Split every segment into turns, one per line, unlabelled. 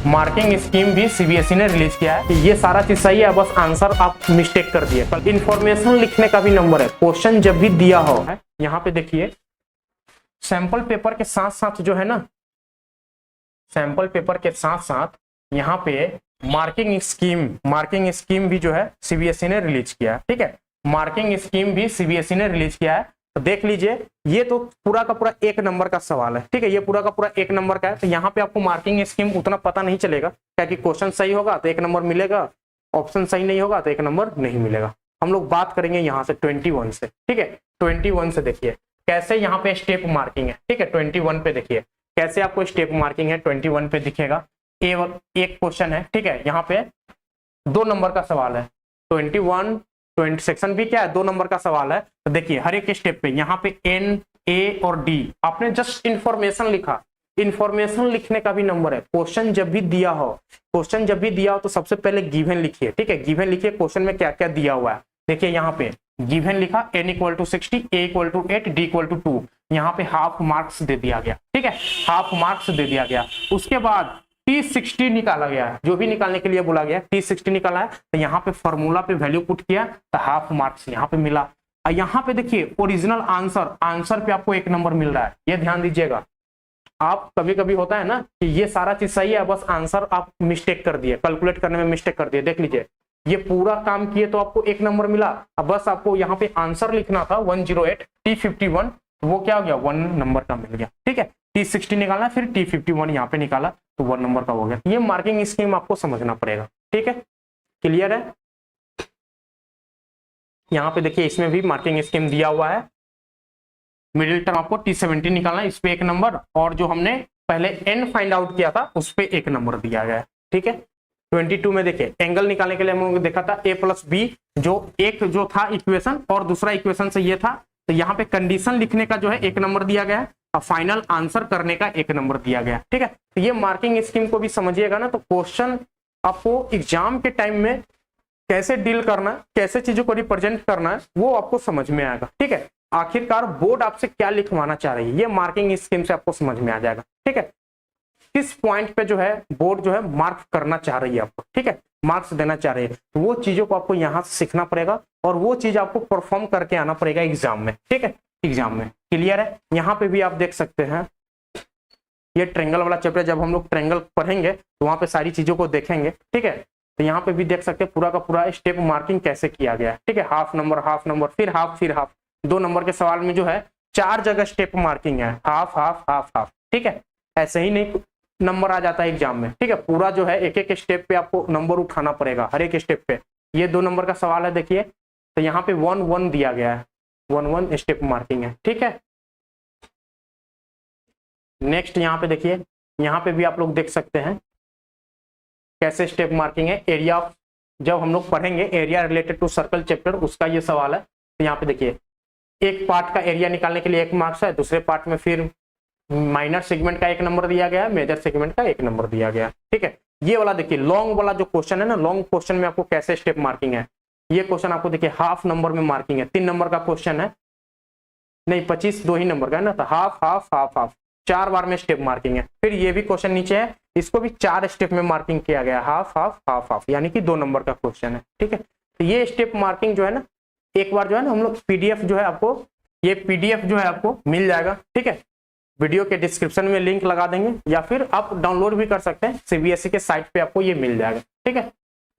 Marking scheme भी CBSE ने release किया है। ये सारा चीज सही है, बस आंसर आप मिस्टेक कर दिए। कल इंफॉर्मेशन लिखने का भी नंबर है, क्वेश्चन जब भी दिया हो है यहाँ पे देखिए सैंपल पेपर के साथ साथ जो है ना, सैंपल पेपर के साथ साथ यहाँ पे मार्किंग स्कीम भी जो है सीबीएसई ने रिलीज किया है। ठीक है, मार्किंग स्कीम भी सीबीएसई ने रिलीज किया है। तो देख लीजिए, ये तो पूरा का पूरा 1 नंबर का सवाल है। ठीक है, ये पूरा का पूरा 1 नंबर का है। तो यहाँ पे आपको मार्किंग स्कीम उतना पता नहीं चलेगा, क्या कि क्वेश्चन सही होगा तो 1 नंबर मिलेगा, ऑप्शन सही नहीं होगा तो 1 नंबर नहीं मिलेगा। हम लोग बात करेंगे यहाँ से 21 से। ठीक है, 21 से देखिए कैसे यहाँ पे स्टेप मार्किंग है। ठीक है, 21 पे देखिए कैसे आपको स्टेप मार्किंग है। 21 पे दिखेगा एक क्वेश्चन है। ठीक है, यहाँ पे 2 नंबर का सवाल है। 21 सेक्शन भी क्या है, 2 नंबर का सवाल है। तो देखिए हर एक स्टेप पे यहाँ पे एन, ए और डी आपने जस्ट इंफॉर्मेशन लिखा। इंफॉर्मेशन लिखने का भी नंबर है। क्वेश्चन जब भी दिया हो तो सबसे पहले गिवन लिखिए। ठीक है, गिवन लिखिए, क्वेश्चन में क्या क्या दिया हुआ है। देखिए यहाँ पे गिवन लिखा n = 60, a = 8, d = 2। यहाँ पे हाफ मार्क्स दे दिया गया। ठीक है, हाफ मार्क्स दे दिया गया। उसके बाद T60 निकाला गया है, जो भी निकालने के लिए बोला गया T60 निकाला है। तो यहाँ पे फॉर्मूला पे वैल्यू पुट किया तो हाफ मार्क्स यहाँ पे मिला। यहाँ पे देखिए ओरिजिनल आंसर पे आपको 1 नंबर मिल रहा है। ये ध्यान दीजिएगा, आप कभी कभी होता है ना कि ये सारा चीज सही है, बस आंसर आप मिस्टेक कर दिए, कैलकुलेट करने में मिस्टेक कर दिए। देख लीजिए ये पूरा काम किए तो आपको 1 नंबर मिला। अब बस आपको यहाँ पे आंसर लिखना था 108, T51, वो क्या हो गया 1 नंबर का मिल गया। ठीक है, T60 निकालना, फिर T51 यहाँ पे निकाला तो 1 नंबर का हो गया। ये मार्किंग स्कीम आपको समझना पड़ेगा। ठीक है, क्लियर है। यहाँ पे देखिए इसमें भी मार्किंग स्कीम दिया हुआ है। मिडिल टर्म आपको T70 निकालना है, इस पे 1 नंबर, और जो हमने पहले n फाइंड आउट किया था उस पे 1 नंबर दिया गया है। ठीक है, 22 में देखिए एंगल निकालने के लिए हम लोग देखा था a + b, जो था इक्वेशन और दूसरा इक्वेशन से ये था। तो यहाँ पे कंडीशन लिखने का जो है 1 नंबर दिया गया है और फाइनल आंसर करने का 1 नंबर दिया गया है। ठीक है, तो ये मार्किंग स्कीम को भी समझिएगा ना, तो क्वेश्चन आपको एग्जाम के टाइम में कैसे डील करना है, कैसे चीजों को रिप्रेजेंट करना है, वो आपको समझ में आएगा। ठीक है, आखिरकार बोर्ड आपसे क्या लिखवाना चाह रही है, ये मार्किंग स्कीम से आपको समझ में आ जाएगा। ठीक है, किस पॉइंट पे जो है बोर्ड जो है मार्क करना चाह रही है आपको। ठीक है, मार्क्स देना चाह रही है, तो वो चीजों को आपको यहाँ से सीखना पड़ेगा और वो चीज आपको परफॉर्म करके आना पड़ेगा एग्जाम में। ठीक है, एग्जाम में। क्लियर है। यहाँ पे भी आप देख सकते हैं ये ट्रेंगल वाला चैप्टर, जब हम लोग ट्रेंगल पढ़ेंगे तो वहां पे सारी चीजों को देखेंगे। ठीक है, तो यहाँ पे भी देख सकते हैं पूरा का पूरा स्टेप मार्किंग कैसे किया गया है। ठीक है, हाफ नंबर फिर हाफ। 2 नंबर के सवाल में जो है 4 जगह स्टेप मार्किंग है, हाफ हाफ हाफ हाफ। ठीक है, ऐसे ही नहीं नंबर आ जाता है एग्जाम में। ठीक है, पूरा जो है एक एक स्टेप पे आपको नंबर उठाना पड़ेगा, हर एक स्टेप पे। ये 2 नंबर का सवाल है देखिए, तो यहाँ पे 1-1 दिया गया है, 1-1 स्टेप मार्किंग है। ठीक है, नेक्स्ट यहाँ पे देखिए, यहाँ पे भी आप लोग देख सकते हैं कैसे स्टेप मार्किंग है। एरिया ऑफ, जब हम लोग पढ़ेंगे area related to circle chapter, उसका ये सवाल है। तो यहाँ पे देखिए एक पार्ट का एरिया निकालने के लिए 1 मार्क्स है, दूसरे पार्ट में फिर माइनर सेगमेंट का 1 नंबर दिया गया है, मेजर सेगमेंट का 1 नंबर दिया गया है। ठीक है, ये वाला देखिए लॉन्ग वाला जो क्वेश्चन है ना, लॉन्ग क्वेश्चन में आपको कैसे स्टेप मार्किंग है। ये क्वेश्चन आपको देखिए हाफ नंबर में मार्किंग है, 3 नंबर का क्वेश्चन है, नहीं 25 2 ही नंबर का है ना, तो हाफ हाफ हाफ हाफ 4 बार में स्टेप मार्किंग है। फिर ये भी क्वेश्चन नीचे है, इसको भी 4 स्टेप में मार्किंग किया गया, हाफ हाफ हाफ हाफ, यानी कि 2 नंबर का क्वेश्चन है। ठीक है, तो ये स्टेप मार्किंग जो है ना, एक बार जो है ना हम लोग पीडीएफ जो है आपको, ये पीडीएफ जो है आपको मिल जाएगा। ठीक है, वीडियो के डिस्क्रिप्शन में लिंक लगा देंगे या फिर आप डाउनलोड भी कर सकते हैं, सीबीएसई के साइट पे आपको ये मिल जाएगा। ठीक है,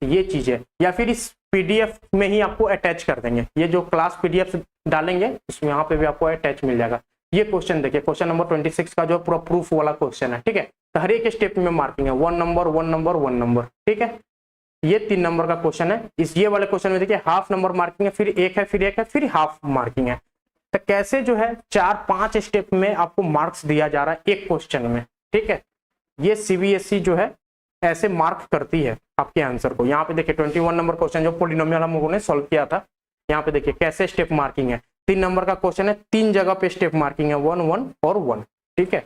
ये चीज है, या फिर इस पीडीएफ में ही आपको अटैच कर देंगे, ये जो क्लास पीडीएफ डालेंगे उसमें यहाँ पे भी आपको अटैच मिल जाएगा। ये क्वेश्चन देखिए, क्वेश्चन नंबर 26 का जो पूरा प्रूफ वाला क्वेश्चन है। ठीक है, तो हर एक स्टेप में मार्किंग है, 1 नंबर 1 नंबर 1 नंबर। ठीक है, ये 3 नंबर का क्वेश्चन है। इस ये वाले क्वेश्चन में देखिए हाफ नंबर मार्किंग है, फिर 1 है, फिर 1 है, फिर हाफ मार्किंग है। तो कैसे जो है 4-5 स्टेप में आपको मार्क्स दिया जा रहा है एक क्वेश्चन में। ठीक है, ये सीबीएसई जो है ऐसे मार्क करती है आपके आंसर को। यहाँ पे देखिए 21 नंबर क्वेश्चन जो पॉलिनोमियल हम लोगों ने सॉल्व किया था, यहाँ पे देखिए कैसे स्टेप मार्किंग है। 3 नंबर का क्वेश्चन है, 3 जगह पे स्टेप मार्किंग है, 1 1 और 1। ठीक है,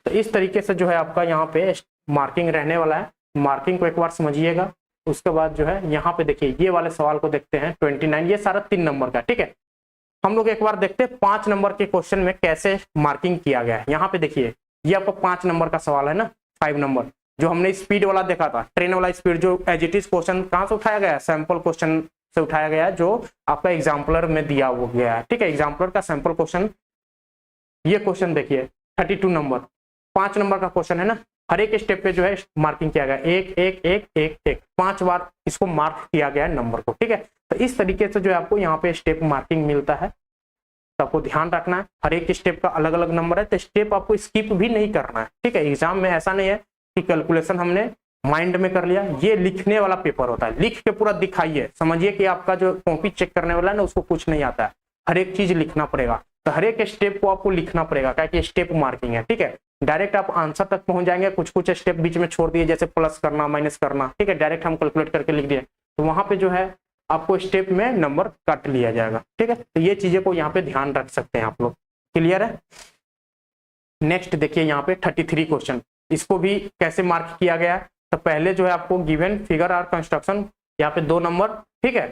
तो इस तरीके से जो है आपका यहाँ पे मार्किंग रहने वाला है। मार्किंग को एक बार समझिएगा, उसके बाद जो है यहाँ पे देखिए ये वाले सवाल को देखते हैं 29, ये सारा 3 नंबर का। ठीक है, हम लोग एक बार देखते हैं 5 नंबर के क्वेश्चन में कैसे मार्किंग किया गया है। यहाँ पे देखिए ये आपको 5 नंबर का सवाल है ना, 5 नंबर, जो हमने स्पीड वाला देखा था, ट्रेन वाला स्पीड, जो एज इट इज क्वेश्चन कहाँ से उठाया गया है, सैंपल क्वेश्चन से उठाया गया है, जो आपका एग्जाम्पलर में दिया हुआ गया है। ठीक है, एग्जाम्पलर का सैंपल क्वेश्चन, ये क्वेश्चन देखिए 32 नंबर, 5 नंबर का क्वेश्चन है ना। हर एक स्टेप पे जो है मार्किंग किया गया, एक एक एक एक एक 5 बार इसको मार्क किया गया है नंबर को। ठीक है, तो इस तरीके से जो है आपको यहाँ पे स्टेप मार्किंग मिलता है, तो आपको ध्यान रखना है। हर एक स्टेप का अलग अलग नंबर है, तो स्टेप आपको स्किप भी नहीं करना है। ठीक है, एग्जाम में ऐसा नहीं है कि कैलकुलेशन हमने माइंड में कर लिया, ये लिखने वाला पेपर होता है, लिख के पूरा दिखाइए, समझिए कि आपका जो कॉपी चेक करने वाला है ना उसको कुछ नहीं आता है, हर एक चीज लिखना पड़ेगा। तो हर एक स्टेप को आपको लिखना पड़ेगा, क्या कि स्टेप मार्किंग है। ठीक है, डायरेक्ट आप आंसर तक पहुंच जाएंगे, कुछ कुछ स्टेप बीच में छोड़ दिए, जैसे प्लस करना, माइनस करना। ठीक है, डायरेक्ट हम कैलकुलेट करके लिख दिए, तो वहां पे जो है आपको स्टेप में नंबर काट लिया जाएगा। ठीक है, तो ये चीजें को यहाँ पे ध्यान रख सकते हैं आप लोग। क्लियर है? नेक्स्ट देखिए यहाँ पे 33 क्वेश्चन, इसको भी कैसे मार्क किया गया है। तो पहले जो है आपको गिवन फिगर और कंस्ट्रक्शन, यहाँ पे 2 नंबर। ठीक है,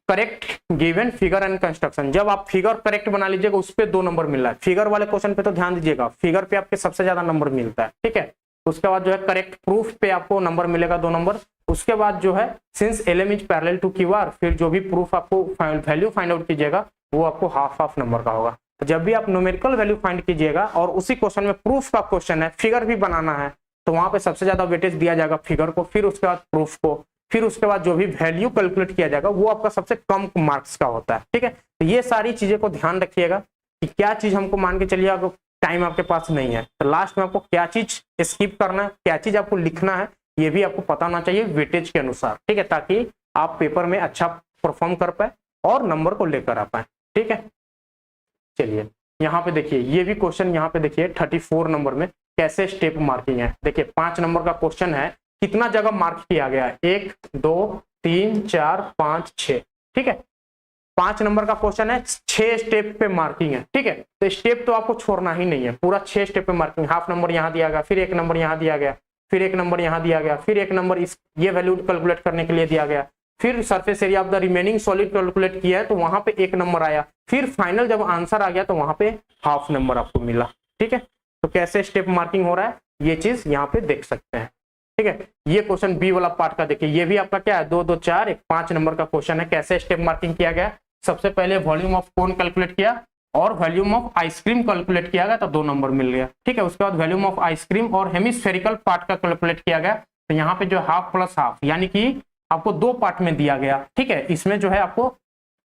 correct given figure and construction, जब आप फिगर करेक्ट बना लीजिएगा उस पे 2 नंबर मिल रहा है। फिगर वाले क्वेश्चन पे तो ध्यान दीजिएगा, फिगर पे आपके सबसे ज्यादा नंबर मिलता है। ठीक है, उसके बाद जो है करेक्ट प्रूफ पे आपको नंबर मिलेगा 2 नंबर। उसके बाद जो है since LM is parallel to QR, फिर जो भी प्रूफ आपको वैल्यू फाइंड आउट कीजिएगा वो आपको हाफ नंबर का होगा। तो जब भी आप न्यूमेरिकल वैल्यू फाइंड कीजिएगा और उसी क्वेश्चन में प्रूफ का क्वेश्चन है, फिगर भी बनाना है, तो वहां पे सबसे ज्यादा वेटेज दिया जाएगा फिगर को, फिर उसके बाद प्रूफ को, फिर उसके बाद जो भी वैल्यू कैलकुलेट किया जाएगा वो आपका सबसे कम मार्क्स का होता है। ठीक है, तो ये सारी चीजें को ध्यान रखिएगा कि क्या चीज हमको मान के चलिए, अगर टाइम आपके पास नहीं है तो लास्ट में आपको क्या चीज स्किप करना है, क्या चीज आपको लिखना है, ये भी आपको पता होना चाहिए वेटेज के अनुसार। ठीक है, ताकि आप पेपर में अच्छा परफॉर्म कर पाए और नंबर को लेकर आ पाए। ठीक है, चलिए यहाँ पे देखिए, ये भी क्वेश्चन यहाँ पे देखिए 34 नंबर में कैसे स्टेप मार्किंग है। देखिए 5 नंबर का क्वेश्चन है, कितना जगह मार्क किया गया है, 1 2 3 4 5 6। ठीक है, 5 नंबर का क्वेश्चन है, 6 स्टेप पे मार्किंग है। ठीक है, तो स्टेप तो आपको छोड़ना ही नहीं है, पूरा 6 स्टेप पे मार्किंग। हाफ नंबर यहाँ दिया गया, फिर 1 नंबर यहाँ दिया गया, फिर 1 नंबर यहाँ दिया गया, फिर 1 नंबर इस ये वैल्यू कैलकुलेट करने के लिए दिया गया, फिर surface area of the remaining solid calculate किया है तो वहां पे 1 नंबर आया, फिर फाइनल जब आंसर आ गया तो वहां पे हाफ नंबर आपको मिला। ठीक है, तो कैसे स्टेप मार्किंग हो रहा है ये चीज यहाँ पे देख सकते हैं। ठीक है, ये क्वेश्चन बी वाला पार्ट का देखिए, ये भी आपका क्या है 2 2 4 1 5 नंबर का क्वेश्चन है। कैसे स्टेप मार्किंग किया गया, सबसे पहले वॉल्यूम ऑफ कोन कैलकुलेट किया और वॉल्यूम ऑफ आइसक्रीम कैलकुलेट किया गया तो 2 नंबर मिल गया। ठीक है, उसके बाद वॉल्यूम ऑफ आइसक्रीम और हेमिस्फेरिकल पार्ट का कैलकुलेट किया गया, तो यहाँ पे जो हाफ प्लस हाफ यानी कि आपको 2 पार्ट में दिया गया। ठीक है, इसमें जो है आपको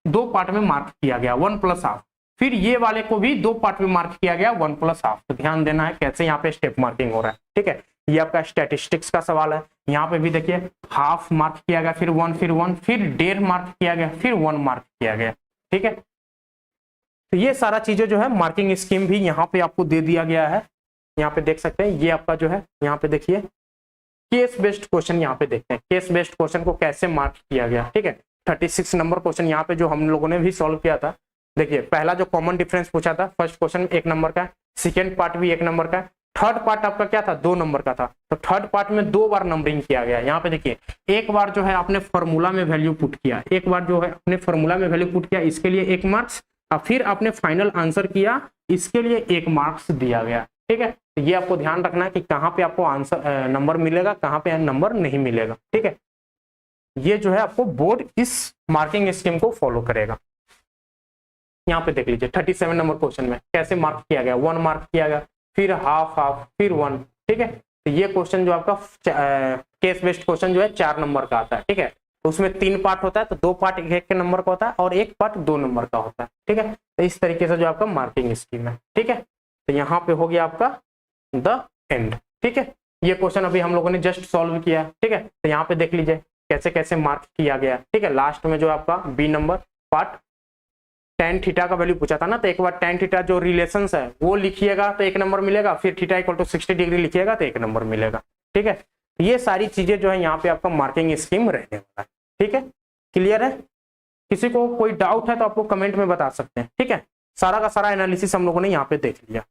2 पार्ट में मार्क किया गया 1 प्लस हाफ, फिर ये वाले को भी 2 पार्ट में मार्क किया गया 1 प्लस हाफ। तो ध्यान देना है कैसे यहाँ पे स्टेप मार्किंग हो रहा है। ठीक है, ये आपका स्टैटिस्टिक्स का सवाल है, यहाँ पे भी देखिए हाफ मार्क किया गया, फिर 1 फिर 1 फिर 1.5 मार्क किया गया, फिर 1 मार्क किया गया। ठीक है, तो ये सारा चीजें जो है मार्किंग स्कीम भी यहाँ पे आपको दे दिया गया है। यहाँ पे देख सकते हैं, ये आपका जो है यहाँ पे देखिए केस बेस्ड क्वेश्चन यहाँ पे देखते हैं, केस बेस्ड क्वेश्चन को कैसे मार्क किया गया। ठीक है, 36 नंबर क्वेश्चन यहाँ पे जो हम लोगों ने भी सॉल्व किया था। देखिए पहला जो कॉमन डिफरेंस पूछा था, फर्स्ट क्वेश्चन 1 नंबर का, सेकेंड पार्ट भी 1 नंबर का, थर्ड पार्ट आपका क्या था 2 नंबर का था। तो थर्ड पार्ट में 2 बार नंबरिंग किया गया। यहाँ पे देखिए एक बार जो है आपने फॉर्मूला में वैल्यू पुट किया, एक बार जो है अपने फॉर्मूला में वैल्यू पुट किया, इसके लिए 1 मार्क्स, और फिर आपने फाइनल आंसर किया, इसके लिए 1 मार्क्स दिया गया। ठीक है, तो ये आपको ध्यान रखना है कि कहाँ पे आपको आंसर नंबर मिलेगा, कहाँ पे नंबर नहीं मिलेगा। ठीक है, ये जो है आपको बोर्ड इस मार्किंग स्कीम को फॉलो करेगा। यहाँ पे देख लीजिए 37 नंबर क्वेश्चन में कैसे मार्क किया गया, 1 मार्क किया गया, फिर हाफ हाफ, फिर 1। ठीक है, तो ये क्वेश्चन जो आपका केस बेस्ड क्वेश्चन जो है 4 नंबर का आता है। ठीक है, तो उसमें 3 पार्ट होता है, तो 2 पार्ट 1 के नंबर का होता है और 1 पार्ट 2 नंबर का होता है। ठीक है, तो इस तरीके से जो आपका मार्किंग स्कीम है। ठीक है, तो यहाँ पे हो गया आपका द एंड। ठीक है, ये क्वेश्चन अभी हम लोगों ने जस्ट सॉल्व किया। ठीक है, तो यहाँ पे देख लीजिए कैसे कैसे मार्क किया गया। ठीक है, लास्ट में जो आपका B number part tan theta का वैल्यू पूछा था ना, तो एक बार tan थीटा जो रिलेशंस है वो लिखिएगा तो 1 नंबर मिलेगा, फिर थीटा इक्वल टू 60 डिग्री लिखिएगा तो 1 नंबर मिलेगा। ठीक है, ये सारी चीजें जो है यहाँ पे आपका मार्किंग स्कीम रहने वाला है। ठीक है, क्लियर है? किसी को कोई डाउट है तो आपको कमेंट में बता सकते हैं। ठीक है, सारा का सारा एनालिसिस हम लोगों ने यहाँ पे देख लिया।